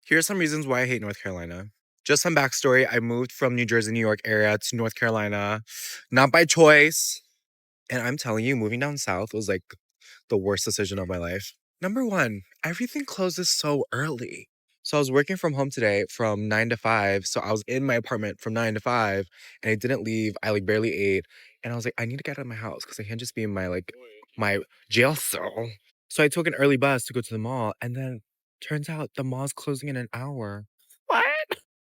Here's some reasons why I hate North Carolina. Just some backstory. I moved from New Jersey, New York area to North Carolina, not by choice. And I'm telling you, moving down south was like the worst decision of my life. Number one, everything closes so early. So I was working from home today from 9 to 5. So I was in my apartment from 9 to 5 and I didn't leave. I like barely ate. And I was like, I need to get out of my house because I can't just be in my jail cell. So I took an early bus to go to the mall. And then turns out the mall's closing in an hour. What?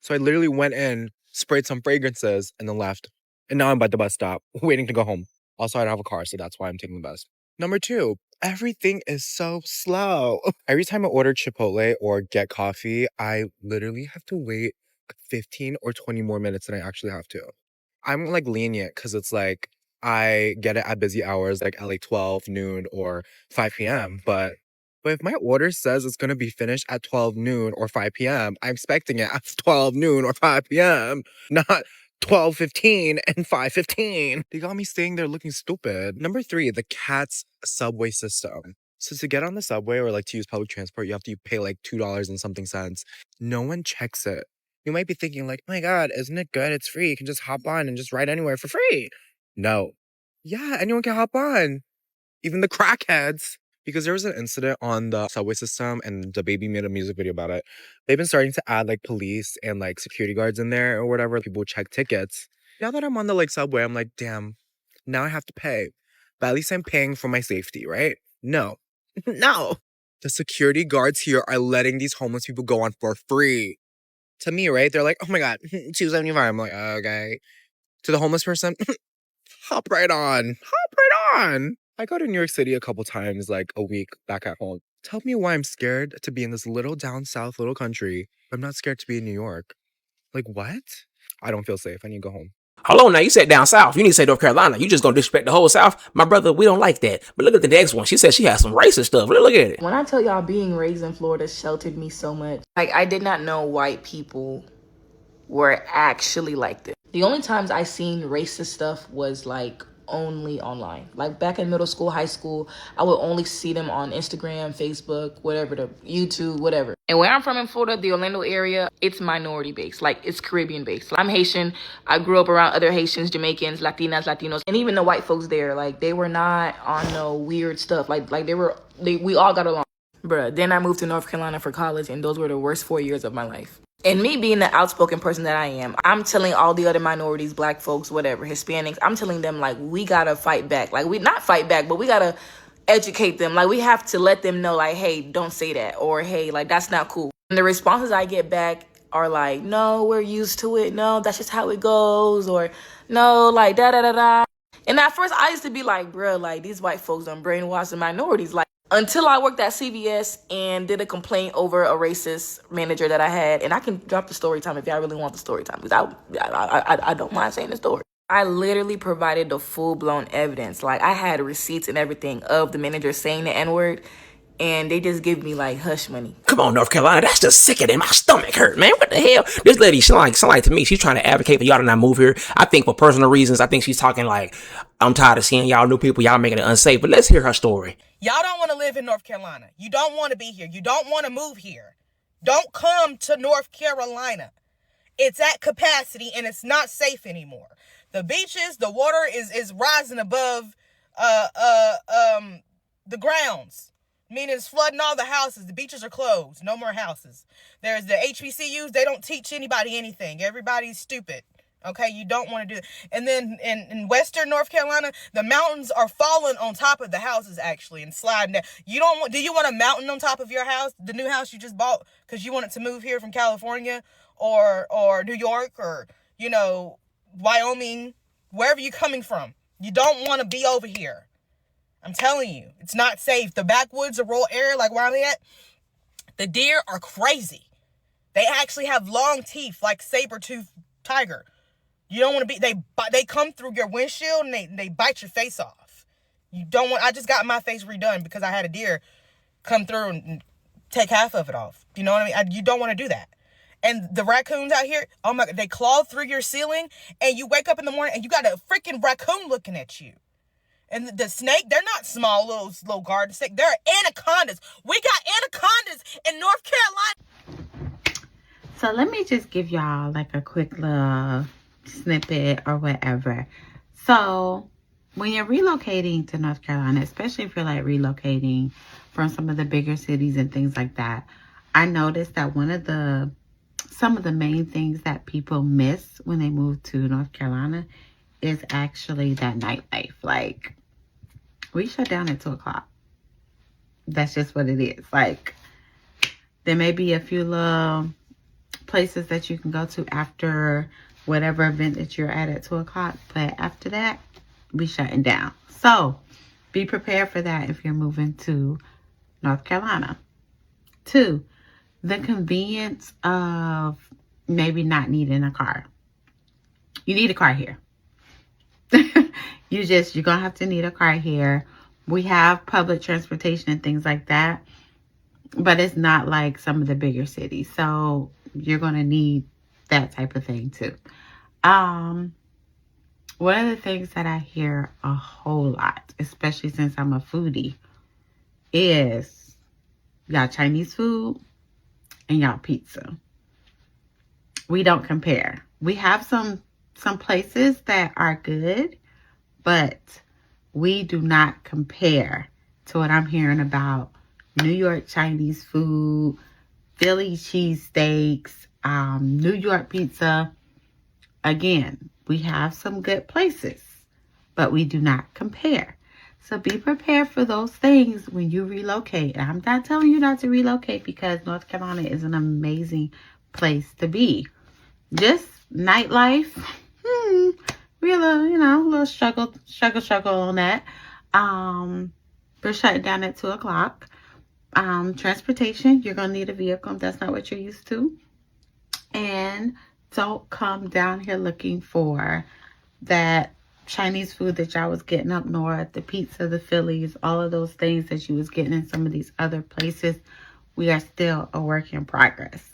So I literally went in, sprayed some fragrances, and then left. And now I'm at the bus stop, waiting to go home. Also, I don't have a car, so that's why I'm taking the bus. Number two, everything is so slow. Every time I order Chipotle or get coffee, I literally have to wait 15 or 20 more minutes than I actually have to. I'm like lenient because it's like I get it at busy hours, like at like 12 noon or 5 p.m. But if my order says it's gonna be finished at 12 noon or 5 p.m., I'm expecting it at 12 noon or 5 p.m., not 12:15 and 5:15. They got me staying there looking stupid. Number three, the cat's subway system. So to get on the subway or like to use public transport, you have to pay like $2 and something cents. No one checks it. You might be thinking like, oh my God, isn't it good? It's free. You can just hop on and just ride anywhere for free. No. Yeah, anyone can hop on. Even the crackheads. Because there was an incident on the subway system and the baby made a music video about it. They've been starting to add like police and like security guards in there or whatever. People check tickets. Now that I'm on the like subway, I'm like, damn, now I have to pay. But at least I'm paying for my safety, right? No. No. The security guards here are letting these homeless people go on for free. To me, right? They're like, oh my God, $2.75. I'm like, okay. To the homeless person, hop right on. Hop right on. I go to New York City a couple times, like a week back at home. Tell me why I'm scared to be in this little down south little country. I'm not scared to be in New York. Like, what? I don't feel safe. I need to go home. Hold on now, you said down south. You need to say North Carolina. You just gonna disrespect the whole South? My brother, we don't like that. But look at the next one. She said she has some racist stuff. Look at it. When I tell y'all being raised in Florida sheltered me so much. Like, I did not know white people were actually like this. The only times I seen racist stuff was like only online. Like back in middle school, high school, I would only see them on Instagram, Facebook, whatever, the YouTube, whatever. And where I'm from in Florida, the Orlando area, it's minority based. Like it's Caribbean based. I'm Haitian. I grew up around other Haitians, Jamaicans, Latinas, Latinos, and even the white folks there. Like they were not on no weird stuff. Like we all got along. Bruh, then I moved to North Carolina for college, and those were the worst 4 years of my life. And me being the outspoken person that I am, I'm telling all the other minorities, black folks, whatever, Hispanics, I'm telling them, like, we gotta fight back. Like, we not fight back, but we gotta educate them. Like, we have to let them know, like, hey, don't say that. Or, hey, like, that's not cool. And the responses I get back are like, no, we're used to it. No, that's just how it goes. Or, no, like, da-da-da-da. And at first, I used to be like, bruh, like, these white folks done brainwashed the minorities. Like, until I worked at CVS and did a complaint over a racist manager that I had. And I can drop the story time if y'all really want the story time, because I don't mind saying the story. I literally provided the full-blown evidence. Like, I had receipts and everything of the manager saying the N-word, and they just give me, like, hush money. Come on, North Carolina. That's just sickening. My stomach hurt, man. What the hell? This lady, she like to me, she's trying to advocate for y'all to not move here. I think for personal reasons. I think she's talking like, I'm tired of seeing y'all new people. Y'all making it unsafe. But let's hear her story. Y'all don't want to live in North Carolina. You don't want to be here. You don't want to move here. Don't come to North Carolina. It's at capacity and it's not safe anymore. The beaches, the water is rising above the grounds. Meaning it's flooding all the houses. The beaches are closed. No more houses. There's the HBCUs. They don't teach anybody anything. Everybody's stupid. Okay, you don't want to do it. And then in Western North Carolina, the mountains are falling on top of the houses actually and sliding down. Do you want a mountain on top of your house? The new house you just bought because you wanted to move here from California or New York or, Wyoming, wherever you're coming from. You don't want to be over here. I'm telling you, it's not safe. The backwoods, the rural area, like where I'm at, the deer are crazy. They actually have long teeth like saber-toothed tiger. You don't want to be, they come through your windshield and they bite your face off. You don't want, I just got my face redone because I had a deer come through and take half of it off. You know what I mean? You don't want to do that. And the raccoons out here, oh my God, they claw through your ceiling and you wake up in the morning and you got a freaking raccoon looking at you. And the snake, they're not small little garden snake. They're anacondas. We got anacondas in North Carolina. So let me just give y'all like a quick little snippet or whatever. So when you're relocating to North Carolina, especially if you're like relocating from some of the bigger cities and things like that, I noticed that some of the main things that people miss when they move to North Carolina is actually that nightlife. Like, we shut down at 2 o'clock. That's just what it is. Like, there may be a few little places that you can go to after whatever event that you're at 2 o'clock, but after that, we shutting down. So be prepared for that if you're moving to North Carolina. 2, the convenience of maybe not needing a car. You need a car here. You're gonna have to need a car here. We have public transportation and things like that, but it's not like some of the bigger cities. So you're gonna need that type of thing too. One of the things that I hear a whole lot, especially since I'm a foodie, is y'all Chinese food and y'all pizza. We don't compare. We have some places that are good, but we do not compare to what I'm hearing about New York Chinese food, Philly cheesesteaks, New York pizza. Again, we have some good places, but we do not compare. So be prepared for those things when you relocate. I'm not telling you not to relocate because North Carolina is an amazing place to be. Just nightlife, a little struggle on that. We're shutting down at 2 o'clock. Transportation, you're gonna need a vehicle if that's not what you're used to. And don't come down here looking for that Chinese food that y'all was getting up north, the pizza, the Phillies, all of those things that you was getting in some of these other places. We are still a work in progress.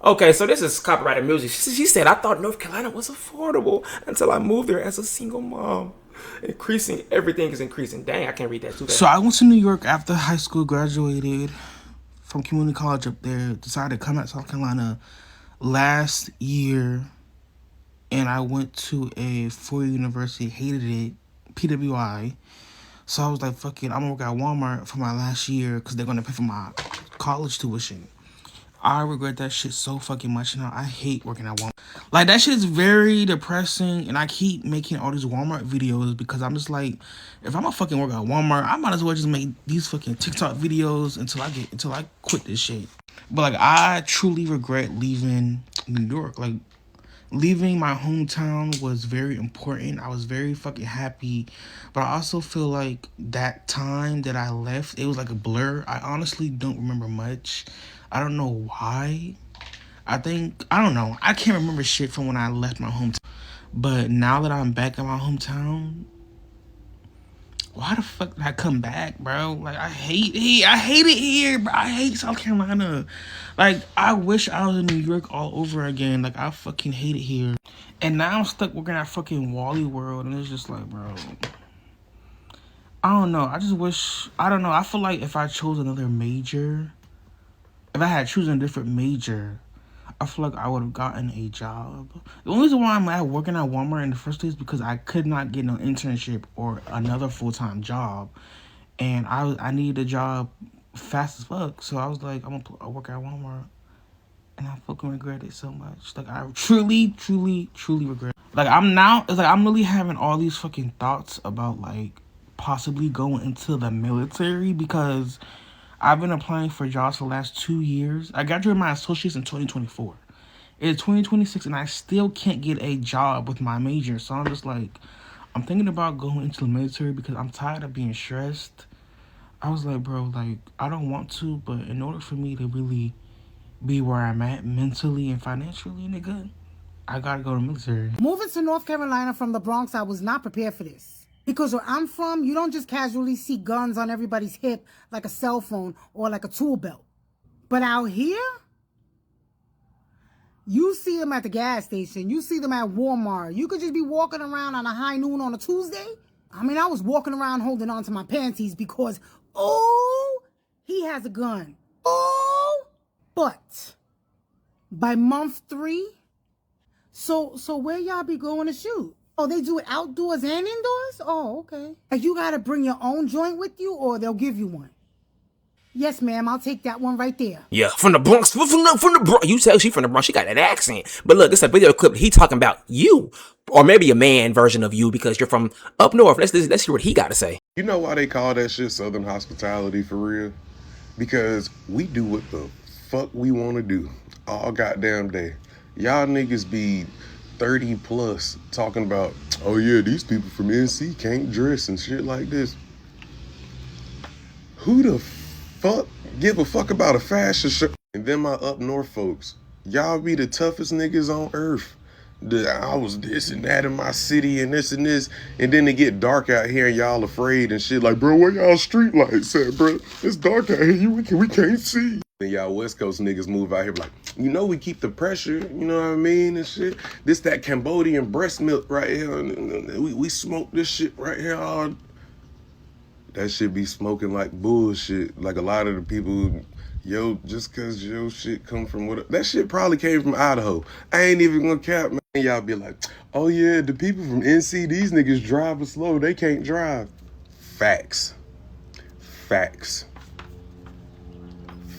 Okay, so this is copyrighted music. She said, I thought North Carolina was affordable until I moved there as a single mom. Everything is increasing. Dang, I can't read that too fast. So I went to New York after high school, graduated from community college up there, decided to come out to South Carolina last year, and I went to a four-year university, hated it, PWI. So I was like, fuck it, I'm gonna work at Walmart for my last year because they're gonna pay for my college tuition. I regret that shit so fucking much now. I hate working at Walmart. Like, that shit is very depressing, and I keep making all these Walmart videos because I'm just like, if I'm gonna fucking work at Walmart, I might as well just make these fucking TikTok videos until I quit this shit. But like, I truly regret leaving New York. Like, leaving my hometown was very important. I was very fucking happy, but I also feel like that time that I left, it was like a blur. I honestly don't remember much. I don't know why. I don't know. I can't remember shit from when I left my hometown. But now that I'm back in my hometown, why the fuck did I come back, bro? Like, I hate it here, bro. I hate South Carolina. Like, I wish I was in New York all over again. Like, I fucking hate it here. And now I'm stuck working at fucking Wally World, and it's just like, bro, I don't know. I don't know. I feel like if I chose another major, if I had chosen a different major, I feel like I would have gotten a job. The only reason why I'm working at Walmart in the first place is because I could not get no internship or another full-time job. And I needed a job fast as fuck. So I was like, I'm gonna work at Walmart. And I fucking regret it so much. Like, I truly, truly, truly regret it. Like, I'm really having all these fucking thoughts about, like, possibly going into the military because I've been applying for jobs for the last 2 years. I graduated my associates in 2024. It's 2026 and I still can't get a job with my major. So I'm just like, I'm thinking about going into the military because I'm tired of being stressed. I was like, bro, like, I don't want to, but in order for me to really be where I'm at mentally and financially, nigga, I gotta go to the military. Moving to North Carolina from the Bronx, I was not prepared for this. Because where I'm from, you don't just casually see guns on everybody's hip like a cell phone or like a tool belt. But out here, you see them at the gas station. You see them at Walmart. You could just be walking around on a high noon on a Tuesday. I mean, I was walking around holding on to my panties because, oh, he has a gun. Oh, but By month 3? So where y'all be going to shoot? Oh, they do it outdoors and indoors? Oh, okay. Like you gotta bring your own joint with you or they'll give you one. Yes, ma'am, I'll take that one right there. Yeah, from the Bronx, from the Bronx. You tell she from the Bronx, she got that accent. But look, it's a video clip. He talking about you, or maybe a man version of you because you're from up north. Let's hear what he got to say. You know why they call that shit Southern hospitality for real? Because we do what the fuck we want to do all goddamn day. Y'all niggas be 30 plus talking about, oh yeah, these people from NC can't dress and shit like this. Who the fuck give a fuck about a fashion show? And then my up north folks, y'all be the toughest niggas on earth. I was this and that in my city and this, and then it get dark out here and y'all afraid and shit like, bro, where y'all street lights at, bro? It's dark out here, we can't see. And y'all West Coast niggas move out here like, you know we keep the pressure, you know what I mean, and shit. This that Cambodian breast milk right here, and we smoke this shit right here all. That shit be smoking like bullshit. Like a lot of the people, just cause your shit come from what, that shit probably came from Idaho. I ain't even gonna cap, man. Y'all be like, oh yeah, the people from NC, these niggas drive slow, they can't drive. Facts. Facts.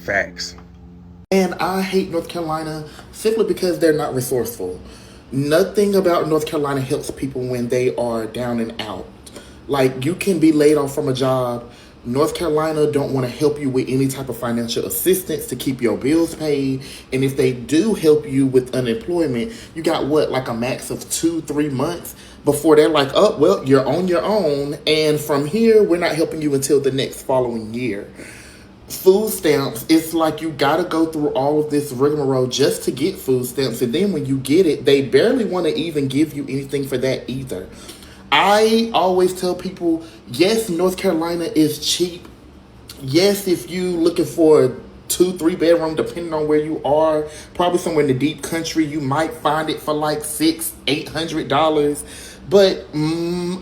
Facts. And I hate North Carolina simply because they're not resourceful. Nothing about North Carolina helps people when they are down and out. Like, you can be laid off from a job. North Carolina don't want to help you with any type of financial assistance to keep your bills paid. And if they do help you with unemployment, you got like a max of 2-3 months before they're like, oh, well, you're on your own. And from here, we're not helping you until the next following year. Food stamps, it's like you gotta go through all of this rigmarole just to get food stamps. And then when you get it, they barely want to even give you anything for that either. I always tell people, yes, North Carolina is cheap. Yes, if you looking for a 2-3 bedroom, depending on where you are, probably somewhere in the deep country, you might find it for like $600-800. But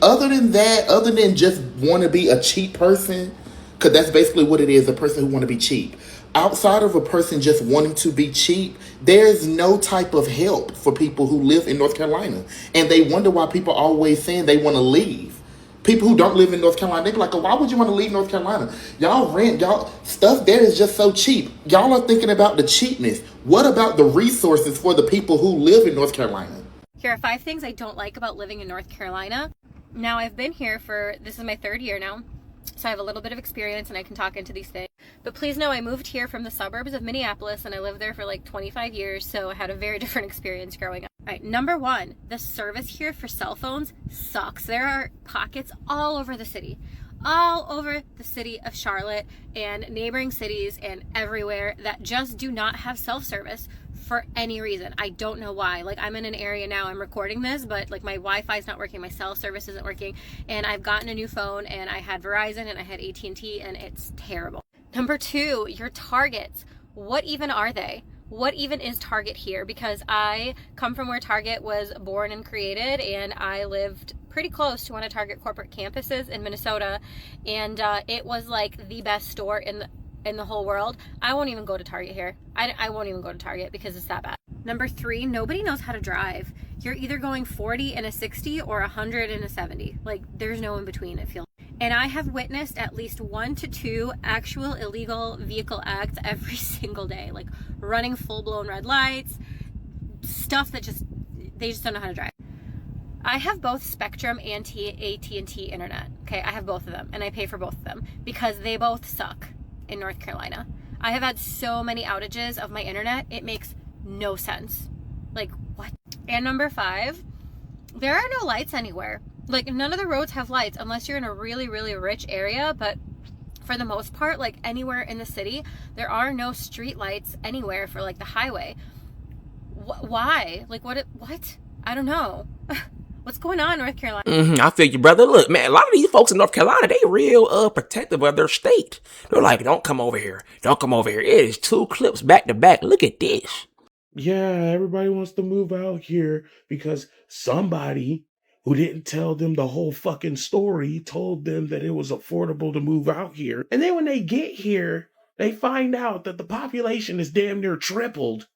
other than that, other than just want to be a cheap person, because that's basically what it is, a person who want to be cheap. Outside of a person just wanting to be cheap, there's no type of help for people who live in North Carolina. And they wonder why people are always saying they want to leave. People who don't live in North Carolina, they be like, oh, why would you want to leave North Carolina? Y'all rent, stuff there is just so cheap. Y'all are thinking about the cheapness. What about the resources for the people who live in North Carolina? Here are 5 things I don't like about living in North Carolina. Now, I've been here this is my 3rd year now. So I have a little bit of experience and I can talk into these things. But please know I moved here from the suburbs of Minneapolis and I lived there for like 25 years. So I had a very different experience growing up. All right, number 1, the service here for cell phones sucks. There are pockets all over the city. All over the city of Charlotte and neighboring cities and everywhere that just do not have self-service for any reason. I don't know why. Like, I'm in an area now, I'm recording this, but like my Wi-Fi is not working, my cell service isn't working, and I've gotten a new phone and I had Verizon and I had AT&T and it's terrible. Number 2, your Targets. What even are they? What even is Target here? Because I come from where Target was born and created, and I lived pretty close to one of Target corporate campuses in Minnesota, and it was like the best store in the whole world. I won't even go to Target here. I won't even go to Target because it's that bad. Number 3, nobody knows how to drive. You're either going 40 in a 60 or 100 in a 70. Like, there's no in between, it feels. And I have witnessed at least 1 to 2 actual illegal vehicle acts every single day. Like running full-blown red lights, stuff that they just don't know how to drive. I have both Spectrum and AT&T internet. Okay, I have both of them and I pay for both of them because they both suck in North Carolina. I have had so many outages of my internet, it makes no sense. Like, what? And number 5, there are no lights anywhere. Like, none of the roads have lights unless you're in a really, really rich area, but for the most part, like anywhere in the city, there are no street lights anywhere for like the highway. Why? Like, what? I don't know. What's going on in North Carolina? I feel you, brother. Look, man, a lot of these folks in North Carolina, they real protective of their state. They're like, don't come over here. Don't come over here. It is 2 clips back to back. Look at this. Yeah, everybody wants to move out here because somebody who didn't tell them the whole fucking story told them that it was affordable to move out here. And then when they get here, they find out that the population is damn near tripled.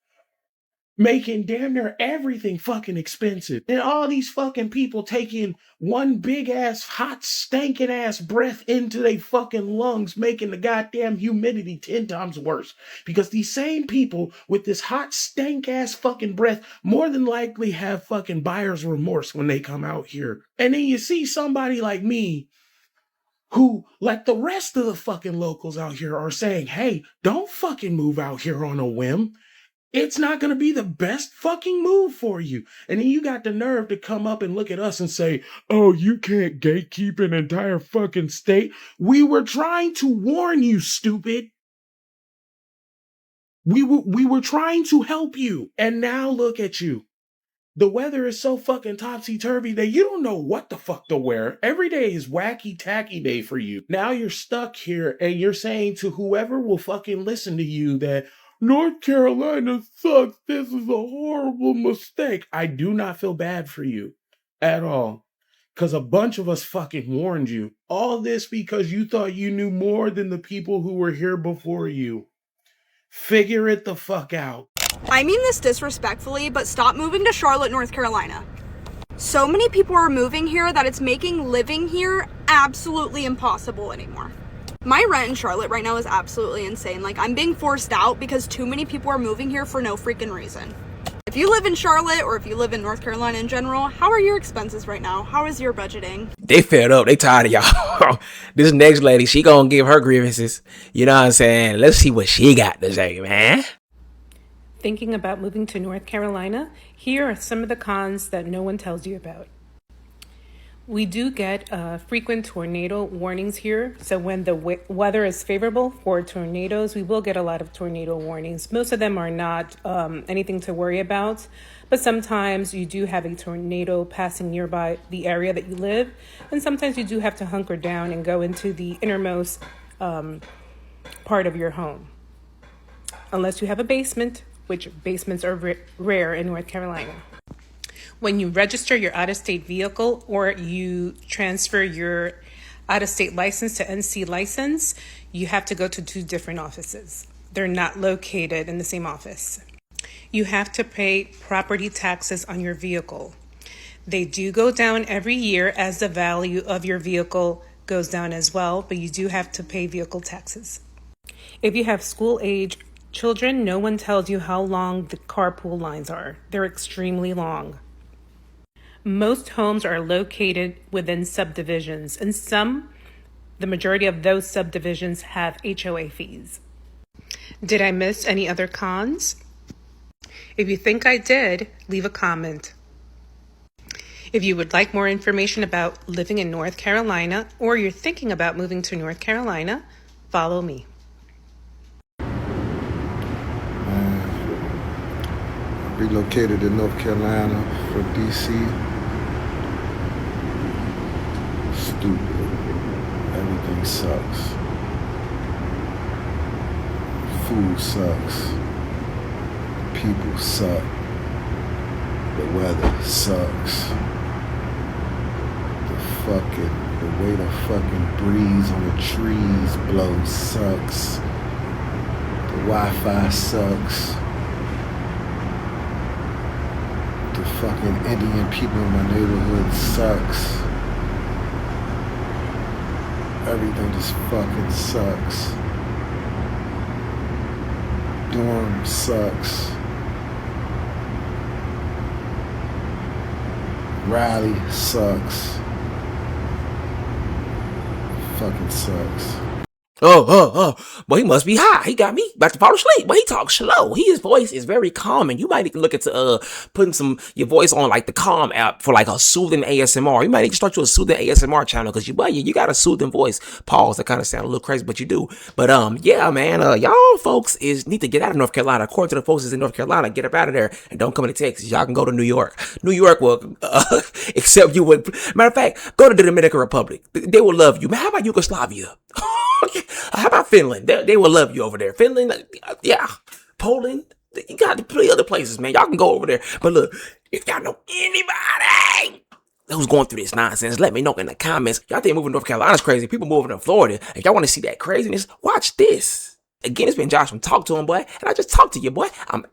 making damn near everything fucking expensive. And all these fucking people taking one big ass, hot, stinking ass breath into their fucking lungs, making the goddamn humidity 10 times worse. Because these same people with this hot, stank ass fucking breath more than likely have fucking buyer's remorse when they come out here. And then you see somebody like me who, like the rest of the fucking locals out here, are saying, hey, don't fucking move out here on a whim. It's not going to be the best fucking move for you. And then you got the nerve to come up and look at us and say, oh, you can't gatekeep an entire fucking state. We were trying to warn you, stupid. We were trying to help you. And now look at you. The weather is so fucking topsy-turvy that you don't know what the fuck to wear. Every day is wacky-tacky day for you. Now you're stuck here and you're saying to whoever will fucking listen to you that North Carolina sucks. This is a horrible mistake. I do not feel bad for you at all. Because a bunch of us fucking warned you. All this because you thought you knew more than the people who were here before you. Figure it the fuck out. I mean this disrespectfully, but stop moving to Charlotte, North Carolina. So many people are moving here that it's making living here absolutely impossible anymore. My rent in Charlotte right now is absolutely insane. Like, I'm being forced out because too many people are moving here for no freaking reason. If you live in Charlotte or if you live in North Carolina in general, how are your expenses right now? How is your budgeting? They fed up. They tired of y'all. This next lady, she gonna give her grievances. You know what I'm saying? Let's see what she got to say, man. Thinking about moving to North Carolina, here are some of the cons that no one tells you about. We do get frequent tornado warnings here. So when the weather is favorable for tornadoes, we will get a lot of tornado warnings. Most of them are not anything to worry about, but sometimes you do have a tornado passing nearby the area that you live. And sometimes you do have to hunker down and go into the innermost part of your home. Unless you have a basement, which basements are rare in North Carolina. When you register your out-of-state vehicle or you transfer your out-of-state license to NC license, you have to go to 2 different offices. They're not located in the same office. You have to pay property taxes on your vehicle. They do go down every year as the value of your vehicle goes down as well, but you do have to pay vehicle taxes. If you have school-age children, no one tells you how long the carpool lines are. They're extremely long. Most homes are located within subdivisions, and the majority of those subdivisions have HOA fees. Did I miss any other cons? If you think I did, leave a comment. If you would like more information about living in North Carolina, or you're thinking about moving to North Carolina, follow me. Relocated to North Carolina from DC. Stupid. Everything sucks. Food sucks. People suck. The weather sucks. The way the fucking breeze on the trees blows sucks. The Wi-Fi sucks. The fucking Indian people in my neighborhood sucks. Everything just fucking sucks. Dorm sucks. Raleigh sucks. Fucking sucks. Boy, he must be high. He got me about to fall asleep. But he talks slow. His voice is very calming. You might need to look into putting your voice on like the Calm app for like a soothing ASMR. You might need to start you a soothing ASMR channel because you got a soothing voice. Pause. That kind of sound a little crazy, but you do. But yeah, man, y'all folks need to get out of North Carolina. According to the folks in North Carolina, get up out of there and don't come into Texas. Y'all can go to New York. New York will accept you. Matter of fact, go to the Dominican Republic. They will love you. Man, how about Yugoslavia? How about Finland? They will love you over there. Finland, yeah. Poland, you got plenty other places, man. Y'all can go over there. But look, if y'all know anybody who's going through this nonsense, let me know in the comments. Y'all think moving to North Carolina is crazy. People moving to Florida. If y'all want to see that craziness, watch this. Again, it's been Josh from Talk to Him, boy. And I just talked to you, boy. I'm